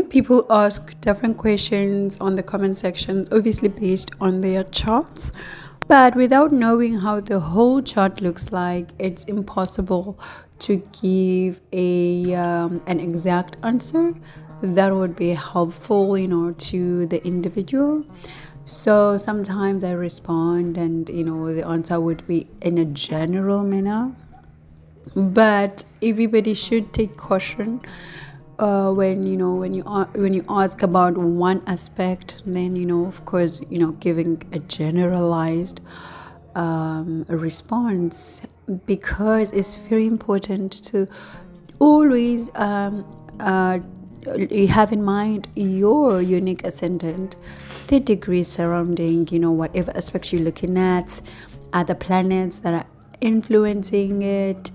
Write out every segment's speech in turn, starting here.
people ask different questions on the comment sections, obviously based on their charts. But without knowing how the whole chart looks like, it's impossible to give an exact answer that would be helpful, to the individual. So sometimes I respond, and the answer would be in a general manner. But everybody should take caution when you ask about one aspect, then of course giving a generalized response, because it's very important to always have in mind your unique ascendant, the degrees surrounding whatever aspects you're looking at, other planets that are influencing it,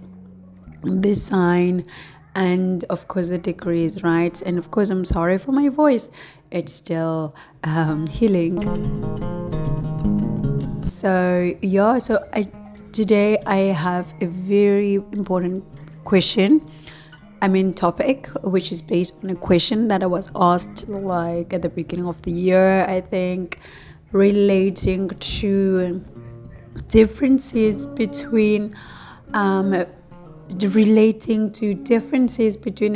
this sign, and of course the degrees, right? And of course, I'm sorry for my voice, it's still healing. So today I have a very important topic, which is based on a question that I was asked like at the beginning of the year, I think, relating to differences between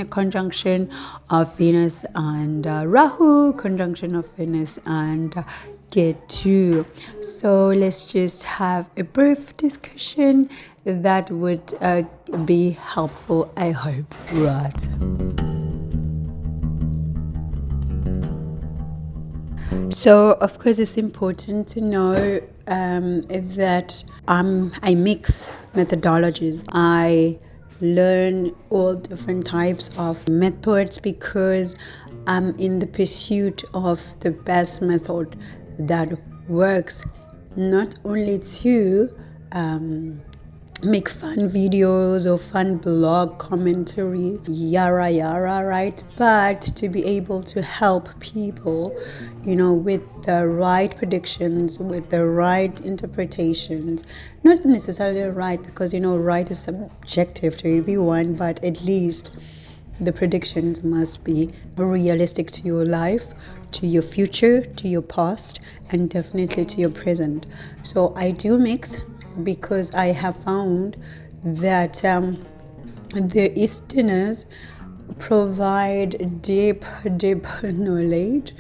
a conjunction of Venus and Rahu, conjunction of Venus and Ketu. So let's just have a brief discussion that would be helpful, I hope, right? So of course it's important to know that I mix methodologies. I learn all different types of methods because I'm in the pursuit of the best method that works, not only to make fun videos or fun blog commentary, yara, right? But to be able to help people, with the right predictions, with the right interpretations. Not necessarily right, because, right is subjective to everyone, but at least the predictions must be realistic to your life, to your future, to your past, and definitely to your present. So I do mix, because I have found that the Easterners provide deep knowledge,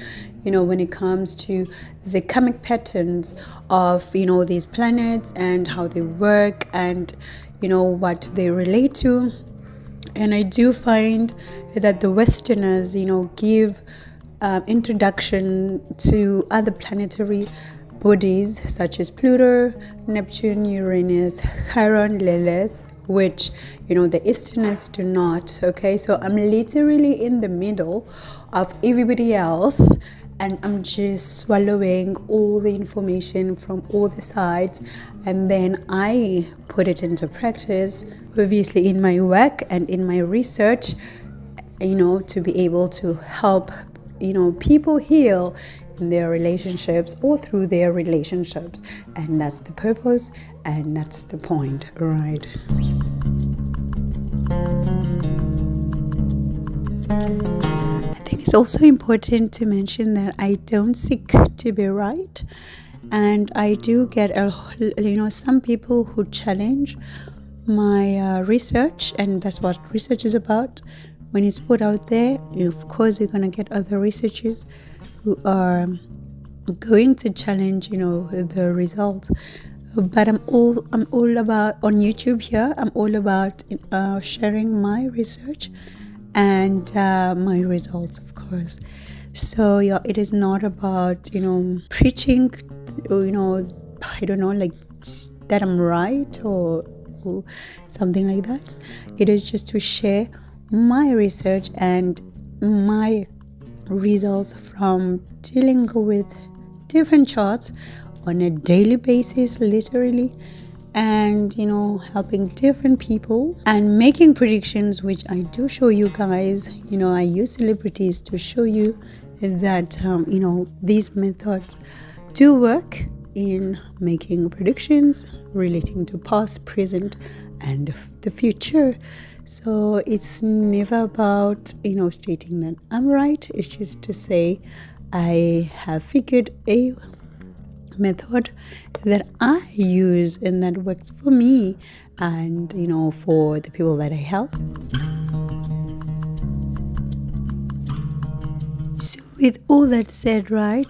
when it comes to the karmic patterns of, these planets and how they work and, what they relate to. And I do find that the Westerners, give introduction to other planetary bodies such as Pluto, Neptune, Uranus, Chiron, Lilith, which the Easterners do not. Okay, so I'm literally in the middle of everybody else, and I'm just swallowing all the information from all the sides, and then I put it into practice, obviously in my work and in my research, to be able to help people heal in their relationships or through their relationships. And that's the purpose, and that's the point, right? I think it's also important to mention that I don't seek to be right, and I do get some people who challenge my research, and that's what research is about. When it's put out there, of course you're going to get other researchers who are going to challenge the results. But I'm all about, on YouTube here, I'm all about sharing my research and my results, of course. So it is not about preaching, I don't know, like that I'm right or something like that. It is just to share my research and my results from dealing with different charts on a daily basis, literally, and helping different people and making predictions, which I do show you guys. I use celebrities to show you that these methods do work in making predictions relating to past, present, and the future. So it's never about, stating that I'm right. It's just to say I have figured a method that I use and that works for me and, for the people that I help. So with all that said, right,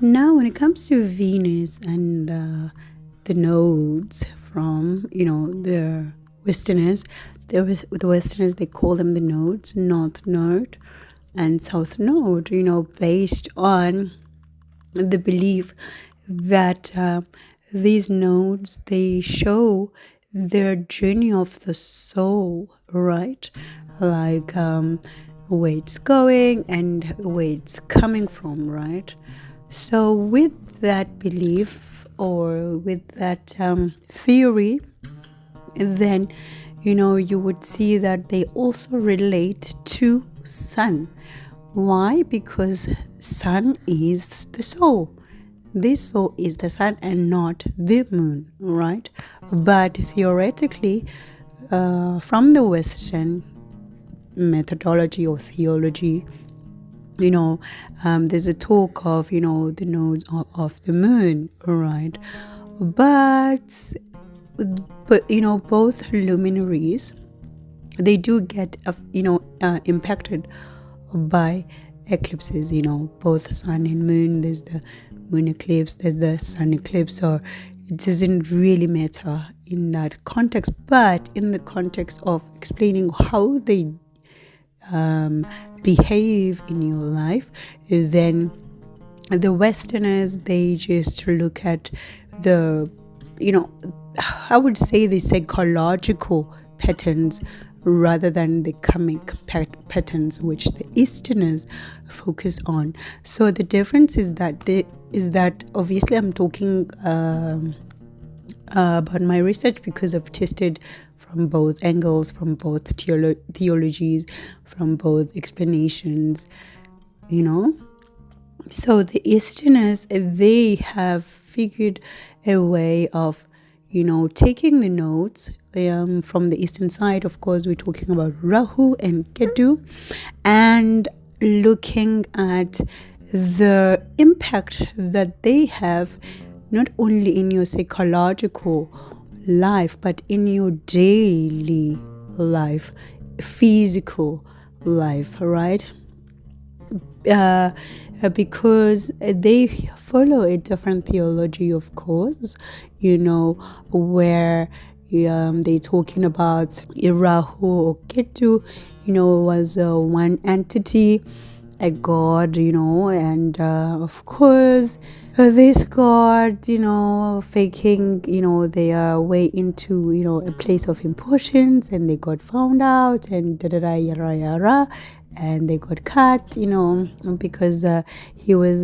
now when it comes to Venus and the nodes from, the Westerners, the Westerners, they call them the nodes, North Node and South Node, based on the belief that these nodes, they show their journey of the soul, right? Like where it's going and where it's coming from, right? So with that belief or with that theory, then you would see that they also relate to sun. Why? Because sun is the soul. This soul is the sun and not the moon, right? But theoretically, from the Western methodology or theology, there's a talk of, the nodes of the moon, right? But both luminaries, they do get, impacted by eclipses, both sun and moon. There's the moon eclipse, there's the sun eclipse, so it doesn't really matter in that context. But in the context of explaining how they behave in your life, then the Westerners, they just look at the, I would say the psychological patterns rather than the karmic patterns, which the Easterners focus on. So the difference is that obviously I'm talking about my research because I've tested from both angles, from both theologies, from both explanations, So the Easterners, they have figured a way of, taking the nodes from the eastern side. Of course, we're talking about Rahu and Ketu, and looking at the impact that they have not only in your psychological life, but in your daily life, physical life, right? Because they follow a different theology, of course, where they're talking about Rahu or Ketu, was one entity, a god, and of course, this god, faking, their way into, a place of importance, and they got found out, and da-da-da, yara, yara, and they got cut, because he was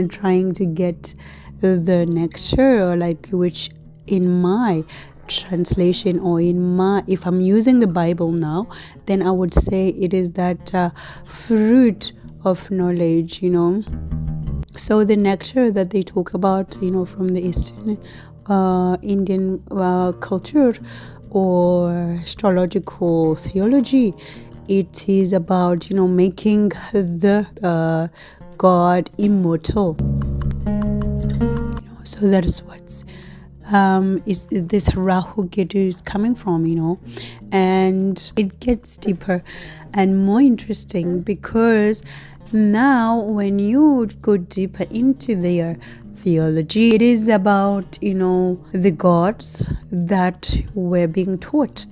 trying to get the nectar, which in my translation or if I'm using the Bible now, then I would say it is that fruit of knowledge, So the nectar that they talk about, from the Eastern Indian culture or astrological theology, it is about, making the God immortal. So that is what's is this Rahu Ketu is coming from, and it gets deeper and more interesting because now when you go deeper into their theology, it is about, the gods that were being taught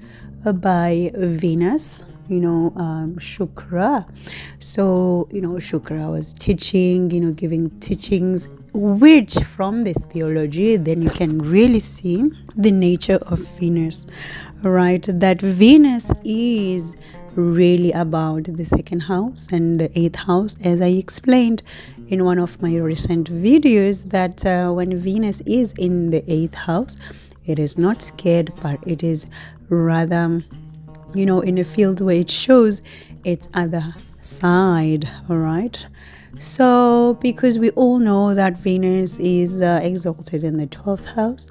by Venus, Shukra. So, Shukra was teaching, giving teachings, which from this theology, then you can really see the nature of Venus, right? That Venus is really about the second house and the 8th house, as I explained in one of my recent videos, that when Venus is in the 8th house, it is not scared, but it is rather, in a field where it shows its other side, all right? So, because we all know that Venus is exalted in the 12th house,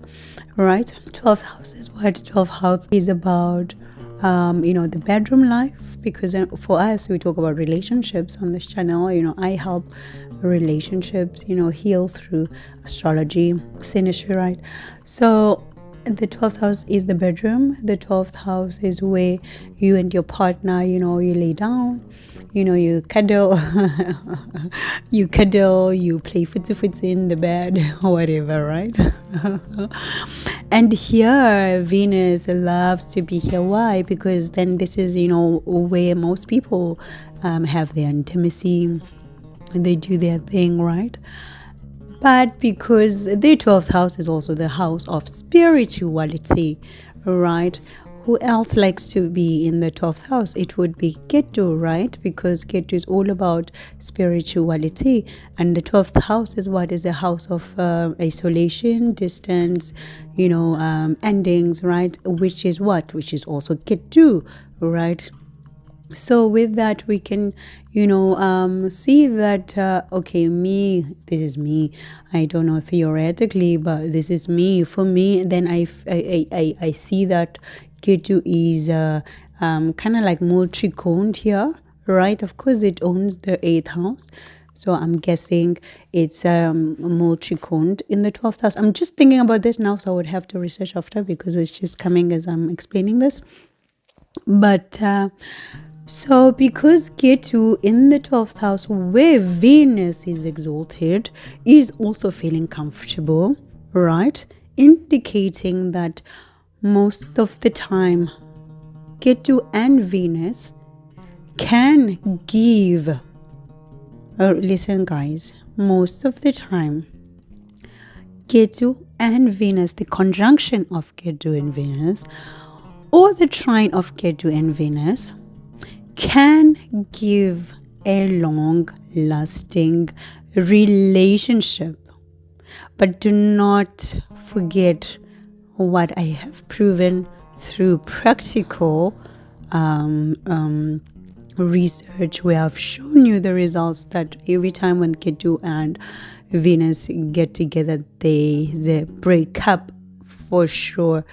right? 12th house is what? 12th house is about the bedroom life, because for us, we talk about relationships on this channel. I help relationships, heal through astrology, synastry, right? So the 12th house is the bedroom. The 12th house is where you and your partner, you lay down, you cuddle, you play footsie in the bed, whatever, right? And here, Venus loves to be here. Why? Because then this is, where most people have their intimacy, and they do their thing, right? But because the 12th house is also the house of spirituality, right? Who else likes to be in the 12th house? It would be Ketu, right? Because Ketu is all about spirituality. And the 12th house is what? Is a house of isolation, distance, endings, right? Which is what? Which is also Ketu, right? So with that, we can, see that, this is me. I don't know theoretically, but this is me. For me, then I see that Ketu is kind of like multi-coned here, right? Of course, it owns the 8th house. So I'm guessing it's multi-coned in the 12th house. I'm just thinking about this now, so I would have to research after because it's just coming as I'm explaining this. But so because Ketu in the 12th house where Venus is exalted is also feeling comfortable, right? Indicating that most of the time Ketu and Venus can give, listen guys, most of the time Ketu and Venus, the conjunction of Ketu and Venus or the trine of Ketu and Venus can give a long-lasting relationship. But do not forget what I have proven through practical research, where I've shown you the results that every time when Ketu and Venus get together, there's a breakup for sure,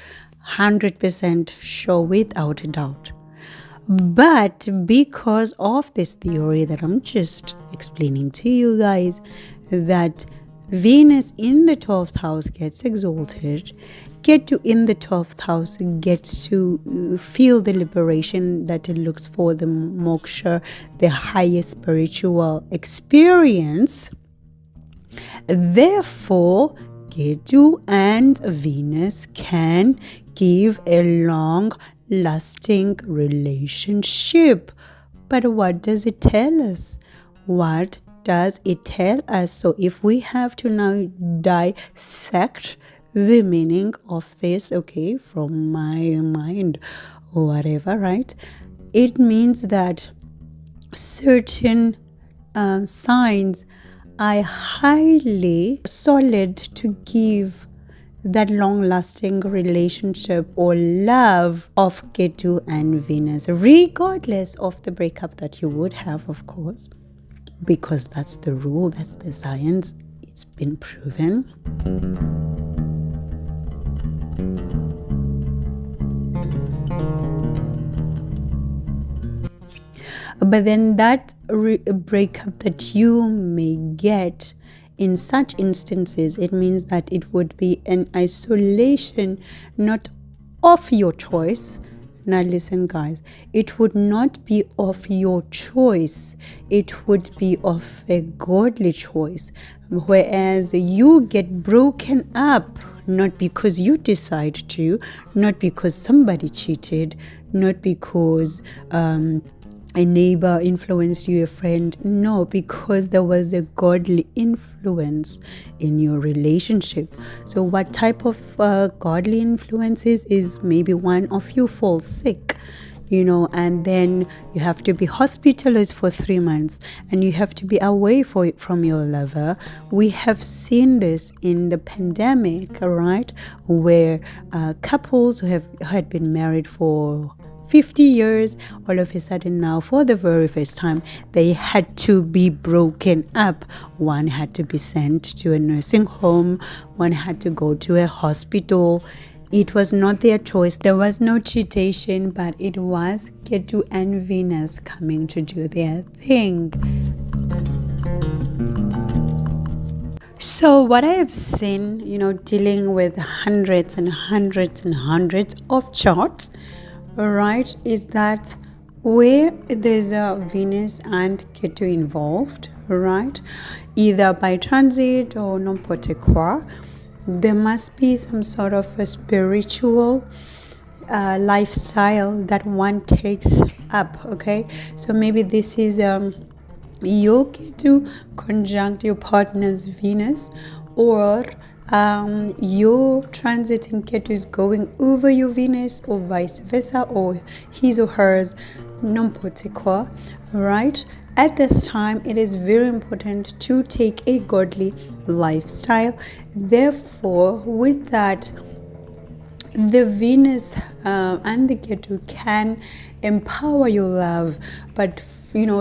100% sure, without a doubt. But because of this theory that I'm just explaining to you guys, that Venus in the 12th house gets exalted, Ketu in the 12th house gets to feel the liberation that it looks for, the moksha, the highest spiritual experience. Therefore, Ketu and Venus can give a long-lasting relationship. But what does it tell us? What does it tell us? So if we have to now dissect the meaning of this, okay, from my mind or whatever, right? It means that certain signs are highly solid to give that long-lasting relationship or love of Ketu and Venus, regardless of the breakup that you would have, of course, because that's the rule, that's the science, it's been proven. But then that breakup that you may get in such instances, it means that it would be an isolation, not of your choice. Now listen guys, it would not be of your choice, it would be of a godly choice, whereas you get broken up not because you decide to, not because somebody cheated, not because a neighbor influenced you, a friend. No, because there was a godly influence in your relationship. So what type of godly influence is maybe one of you falls sick, and then you have to be hospitalized for 3 months and you have to be away from your lover. We have seen this in the pandemic, right, where couples who had been married for 50 years, all of a sudden now for the very first time they had to be broken up. One had to be sent to a nursing home, one had to go to a hospital, It was not their choice. There was no cheatation, but it was Ketu and Venus coming to do their thing. So what I have seen, dealing with hundreds and hundreds and hundreds of charts, right, is that where there's a Venus and Ketu involved, right, either by transit or n'importe quoi, there must be some sort of a spiritual lifestyle that one takes up. Okay, so maybe this is your Ketu conjunct your partner's Venus, or your transiting Ketu is going over your Venus, or vice versa, or his or hers, n'importe quoi, right? At this time, it is very important to take a godly lifestyle. Therefore, with that, the Venus and the Ketu can empower your love, but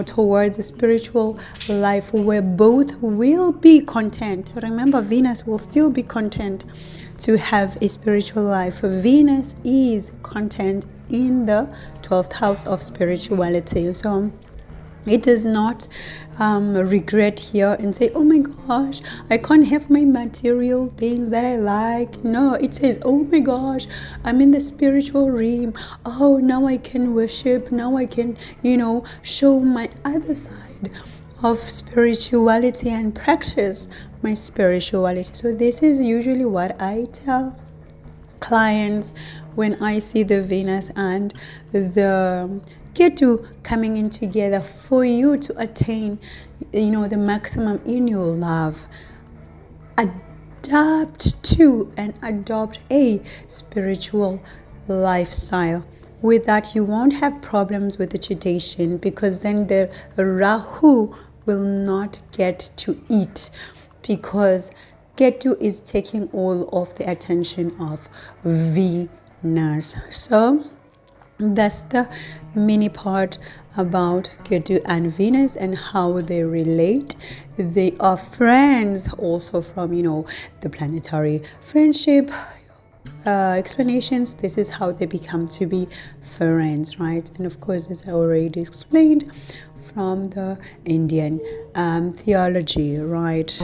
towards a spiritual life where both will be content. Remember, Venus will still be content to have a spiritual life. Venus is content in the 12th house of spirituality. So it does not regret here and say, oh my gosh, I can't have my material things that I like. No, it says, oh my gosh, I'm in the spiritual realm. Oh, now I can worship. Now I can, show my other side of spirituality and practice my spirituality. So this is usually what I tell clients when I see the Venus and the Ketu coming in together for you to attain, the maximum in your love. Adapt to and adopt a spiritual lifestyle. With that, you won't have problems with the cheatation, because then the Rahu will not get to eat, because Ketu is taking all of the attention of Venus. So that's the mini part about Ketu and Venus and how they relate. They are friends also from, the planetary friendship explanations. This is how they become to be friends, right? And of course, as I already explained, from the Indian theology, right?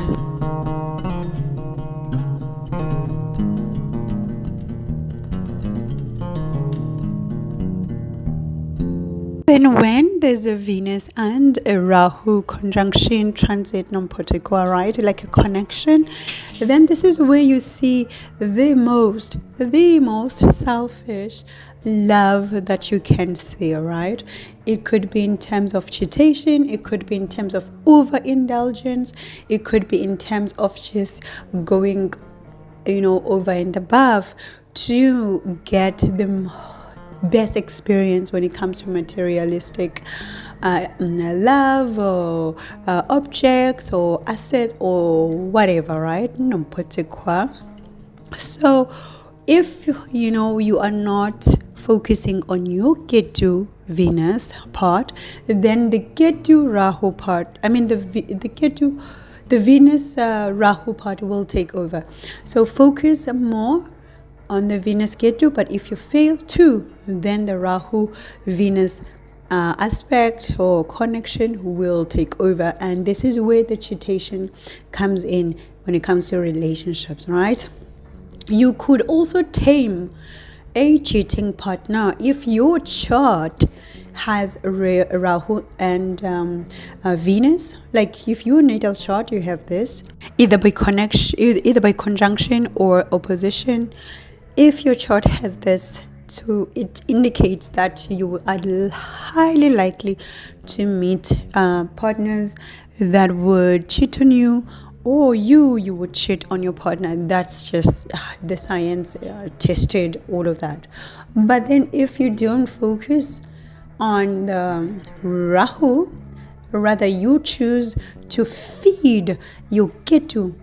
Then when there's a Venus and a Rahu conjunction, transit, n'importe quoi, right, like a connection, then this is where you see the most selfish love that you can see, right? It could be in terms of cheatation, it could be in terms of overindulgence, it could be in terms of just going, over and above to get the best experience when it comes to materialistic love or objects or assets or whatever, right? N'importe quoi. So if you are not focusing on your Ketu Venus part, then the Ketu Rahu part, the Ketu, the Venus Rahu part will take over. So focus more on the Venus Ketu, but if you fail to, then the Rahu Venus aspect or connection will take over, and this is where the cheatation comes in when it comes to relationships, right? You could also tame a cheating partner if your chart has Rahu and Venus. Like if your natal chart you have this either by conjunction or opposition. If your chart has this, so it indicates that you are highly likely to meet partners that would cheat on you, or you would cheat on your partner. That's just the science tested all of that. But then if you don't focus on the Rahu, rather you choose to feed your Ketu,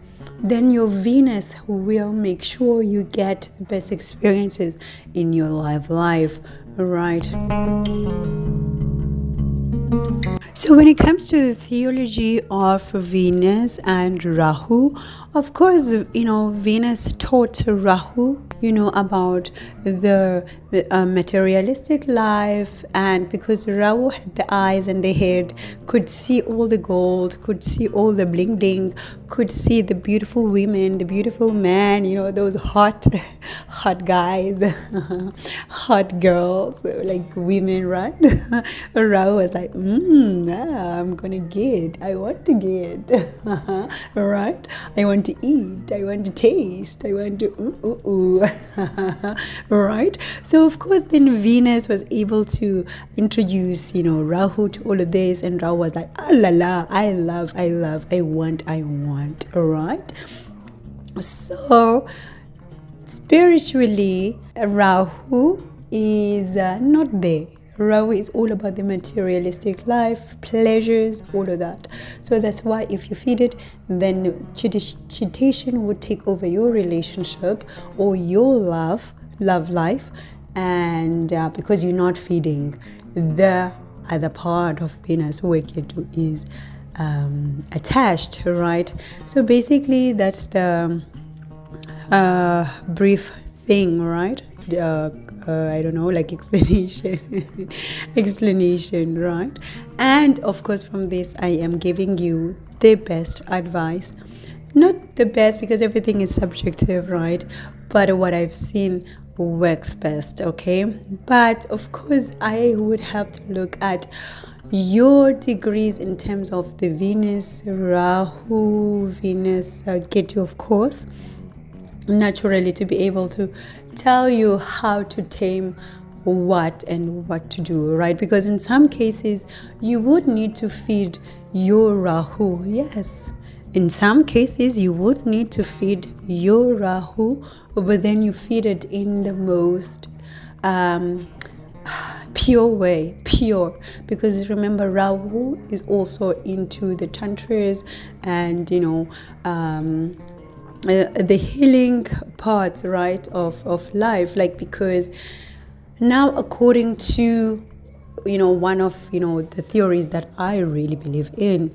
then your Venus will make sure you get the best experiences in your life, right? So when it comes to the theology of Venus and Rahu, of course, Venus taught Rahu, about the materialistic life, and because Rahu had the eyes and the head, could see all the gold, could see all the bling bling, could see the beautiful women, the beautiful men, those hot guys, hot girls, like women, right? Rahu was like, I'm gonna get, I want to get, right? I want to eat, I want to taste, I want to right? So of course then Venus was able to introduce, Rahu to all of this, and Rahu was like, ah la la, I love, I want, all right? So spiritually, Rahu is not there. Rahu is all about the materialistic life, pleasures, all of that. So that's why if you feed it, then chitation would take over your relationship or your love life, and because you're not feeding the other part of Venus where Ketu is attached, right? So basically that's the brief thing, right? I don't know, like explanation, right? And of course from this I am giving you the best advice, not the best because everything is subjective, right? But what I've seen works best, okay? But of course I would have to look at your degrees in terms of the Venus Rahu, Venus Ketu, of course, naturally, to be able to tell you how to tame what and what to do, right? Because in some cases you would need to feed your Rahu. Yes, in some cases you would need to feed your Rahu, but then you feed it in the most pure way, because remember Rahu is also into the tantras and the healing parts, right, of life, like, because now according to one of the theories that I really believe in,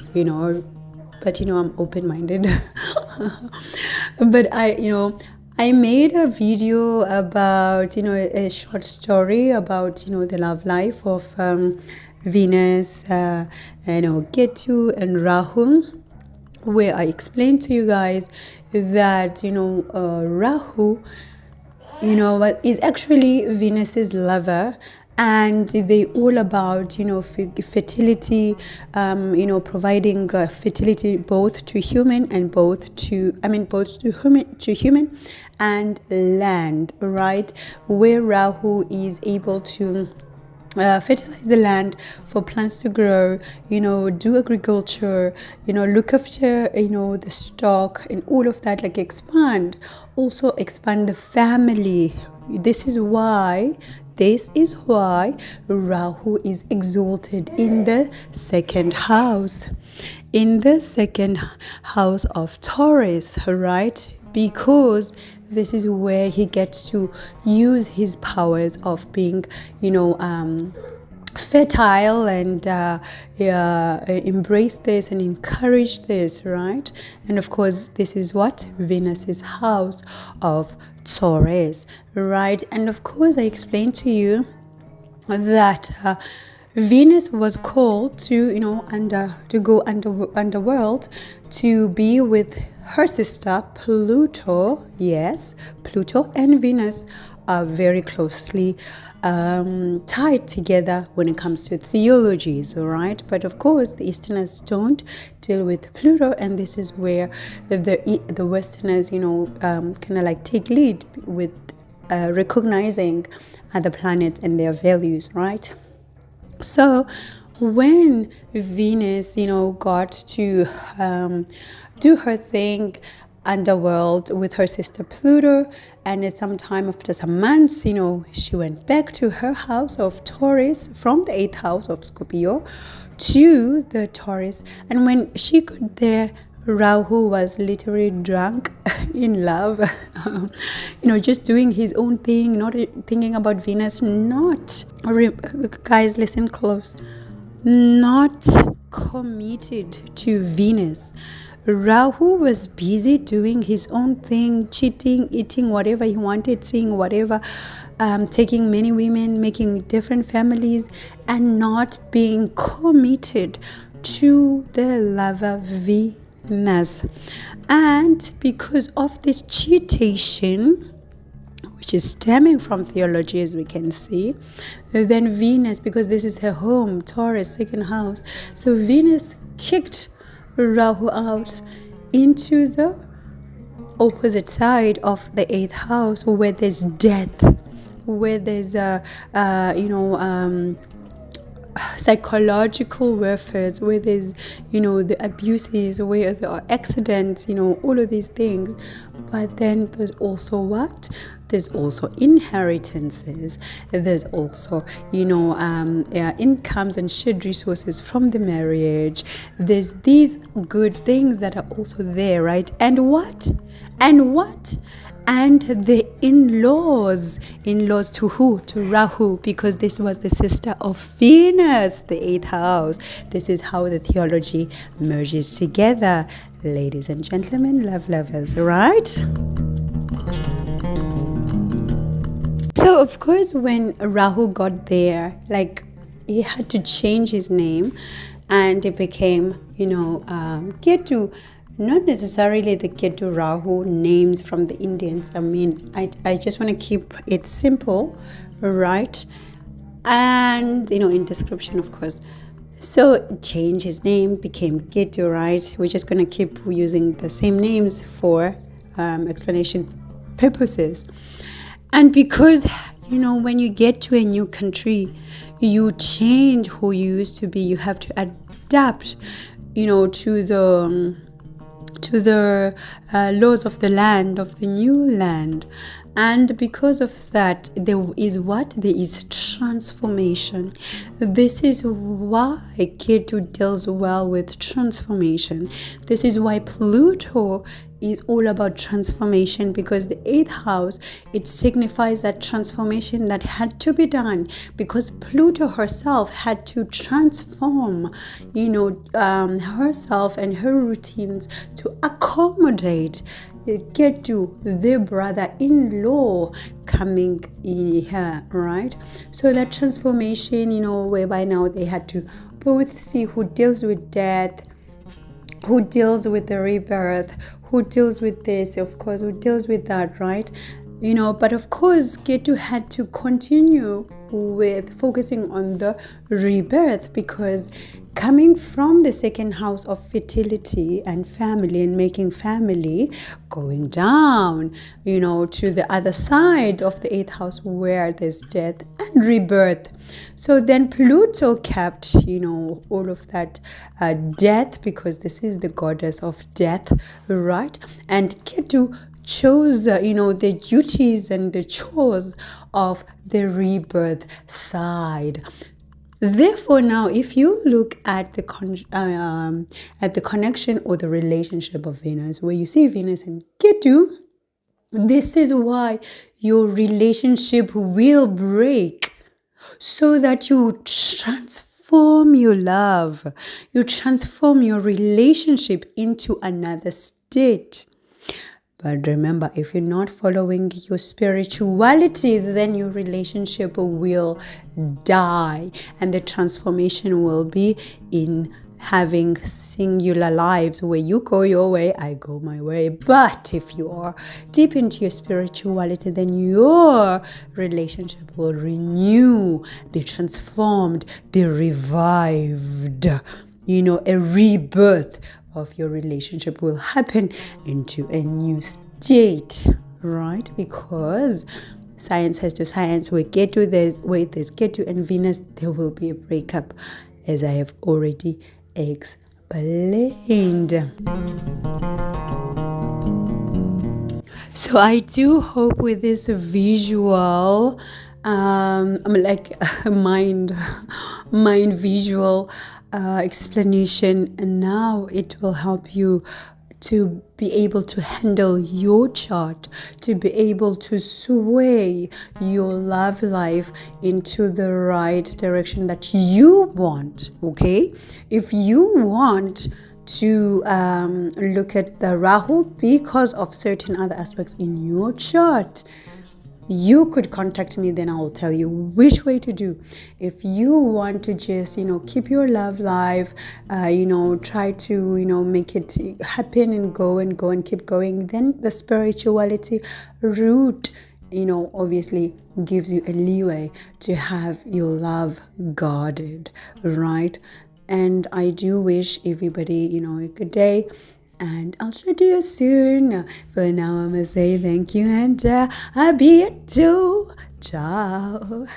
but I'm open-minded but I made a video about a short story about the love life of Venus, Ketu and Rahu, where I explained to you guys that Rahu is actually Venus's lover, and they all about fertility, providing fertility both to human and both to human and land, right? Where Rahu is able to fertilize the land for plants to grow, do agriculture, look after the stock and all of that, like expand the family. This is why Rahu is exalted in the second house of Taurus, right? Because this is where he gets to use his powers of being, fertile and embrace this and encourage this, right? And of course, this is what Venus's house of Taurus, right? And of course, I explained to you that Venus was called to, to go underworld to be with her sister Pluto. Yes, Pluto and Venus are very closely tied together when it comes to theologies, all right? But of course, the Easterners don't deal with Pluto, and this is where the Westerners, kind of like take lead with recognizing other planets and their values, right? So when Venus, got to do her thing underworld with her sister Pluto, and at some time after some months, she went back to her house of Taurus from the 8th house of Scorpio to the Taurus. And when she got there, Rahu was literally drunk in love, just doing his own thing, not thinking about Venus, guys, listen close. not committed to Venus. Rahu was busy doing his own thing, cheating, eating whatever he wanted, seeing whatever, taking many women, making different families, and not being committed to the lover Venus. And because of this cheatation, which is stemming from theology, as we can see, then Venus, because this is her home, Taurus, second house, so Venus kicked Rahu out into the opposite side of the 8th house, where there's death, where there's psychological warfare, where there's the abuses, where there are accidents, all of these things. But then there's also what? There's also inheritances. There's also incomes and shared resources from the marriage. There's these good things that are also there, right? And what? And the in-laws to who? To Rahu, because this was the sister of Venus, the 8th house. This is how the theology merges together, ladies and gentlemen, love lovers, right? So of course, when Rahu got there, he had to change his name, and it became Ketu. Not necessarily the Ketu Rahu names from the Indians. I mean, I just want to keep it simple, right? And, in description, of course. So, change his name, became Ketu, right? We're just going to keep using the same names for explanation purposes. And because, when you get to a new country, you change who you used to be. You have to adapt, to the laws of the land, of the new land. And because of that, there is transformation. This is why Ketu deals well with transformation. This is why Pluto is all about transformation, because the 8th house, it signifies that transformation that had to be done, because Pluto herself had to transform herself and her routines to accommodate Ketu, their brother-in-law, coming in here, right? So that transformation, whereby now they had to both see who deals with death, who deals with the rebirth, who deals with this, of course, who deals with that, right? But of course, Ketu had to continue with focusing on the rebirth, because coming from the 2nd house of fertility and family and making family, going down, to the other side of the 8th house where there's death and rebirth. So then Pluto kept, all of that death, because this is the goddess of death, right? And Ketu chose, the duties and the chores of the rebirth side. Therefore, now, if you look at the connection or the relationship of Venus, where you see Venus and Ketu, this is why your relationship will break, so that you transform your love, you transform your relationship into another state. But remember, if you're not following your spirituality, then your relationship will die, and the transformation will be in having singular lives, where you go your way, I go my way. But if you are deep into your spirituality, then your relationship will renew, be transformed, be revived. A rebirth of your relationship will happen into a new state, right? Because science has to science. We get to this, wait, there's Ketu and Venus, there will be a breakup, as I have already explained. So I do hope with this visual, like a mind visual explanation, and now it will help you to be able to handle your chart, to be able to sway your love life into the right direction that you want. Okay, if you want to look at the Rahu because of certain other aspects in your chart, you could contact me, then I will tell you which way to do. If you want to just, keep your love life, try to, make it happen and go and keep going, then the spirituality route, obviously gives you a leeway to have your love guarded, right? And I do wish everybody, a good day. And I'll try to you soon. For now, I'm going to say thank you and a bientôt. Ciao.